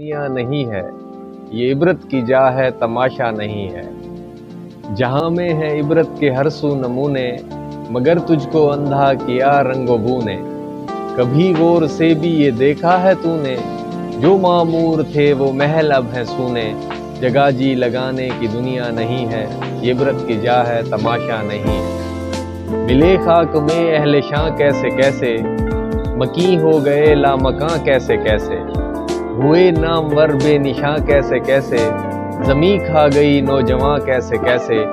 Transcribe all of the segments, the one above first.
دنیا نہیں ہے یہ عبرت کی جا ہے تماشا نہیں ہے۔ جہاں میں ہے عبرت کے ہر سو نمونے، مگر تجھ کو اندھا کیا رنگ و بو نے۔ کبھی غور سے بھی یہ دیکھا ہے تو نے، جو معمور تھے وہ محل اب ہیں سونے۔ جگہ جی لگانے کی دنیا نہیں ہے یہ عبرت کی جا ہے تماشا نہیں ہے۔ ملے خاک میں اہل شاں کیسے کیسے، مکیں ہو گئے لامکاں کیسے کیسے۔ ہوئے نامور بے نشاں کیسے کیسے، زمیں کھا گئی نوجواں کیسے کیسے۔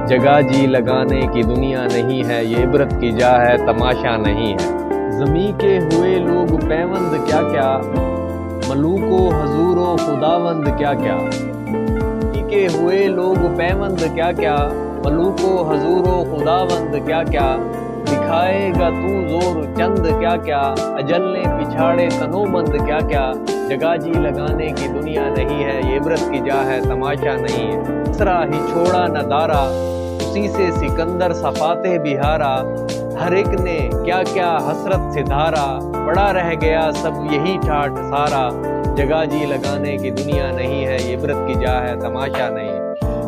جگہ جی لگانے کی دنیا نہیں ہے یہ عبرت کی جا ہے تماشا نہیں ہے۔ زمیں کے ہوئے لوگ پیوند کیا کیا، ملوک و حضور و خداوند کیا کیا۔ زمیں کے ہوئے لوگ پیوند کیا کیا، ملوک و حضور و خداوند کیا کیا۔ دکھائے گا تو زور چند کیا کیا، اجل نے پچھاڑے تنو مند کیا کیا۔ جگہ جی لگانے کی دنیا نہیں ہے یہ عبرت کی جا ہے تماشا نہیں ہے۔ کسریٰ ہی چھوڑا نہ دارا، اسی سے سکندر صفاتِ بہارا۔ ہر ایک نے کیا کیا حسرت سے دھارا، پڑا رہ گیا سب یہی ٹھاٹھ سارا۔ جگہ جی لگانے کی دنیا نہیں ہے یہ عبرت کی جا ہے تماشا نہیں۔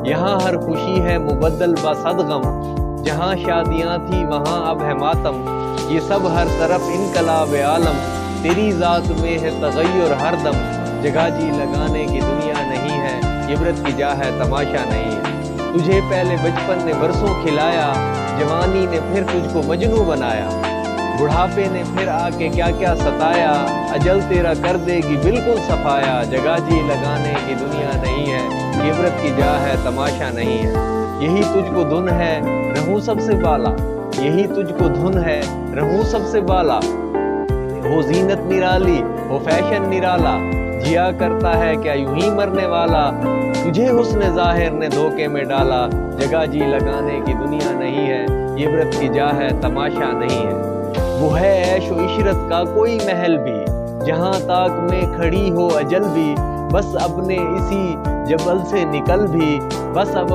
یہاں ہر خوشی ہے مبدل بصد غم، جہاں شادیاں تھی وہاں اب ہے ماتم۔ یہ سب ہر طرف انقلاب عالم، تیری ذات میں ہے تغیر ہر دم۔ جگہ جی لگانے کی دنیا نہیں ہے یہ عبرت کی جا ہے تماشا نہیں ہے۔ تجھے پہلے بچپن نے برسوں کھلایا، جوانی نے پھر تجھ کو مجنوں بنایا۔ بڑھاپے نے پھر آ کے کیا کیا ستایا، اجل تیرا کر دے گی بالکل صفایا۔ جگہ جی لگانے کی دنیا نہیں ہے یہ عبرت کی جا ہے تماشا نہیں ہے۔ یہی تجھ کو دھن ہے رہوں سب سے بالا، یہی تجھ کو دھن ہے رہوں سب سے بالا۔ ہو زینت نرالی ہو فیشن نرالا، جیا کرتا ہے کیا یوں ہی مرنے والا۔ تجھے حسن ظاہر نے دھوکے میں ڈالا، جگہ جی لگانے کی دنیا نہیں ہے یہ عبرت کی جا ہے تماشا نہیں ہے۔ وہ ہے عیش و عشرت کا کوئی محل بھی، جہاں طاق میں کھڑی ہو اجل بھی۔ بس اپنے اسی جبل سے نکل بھی، بس اب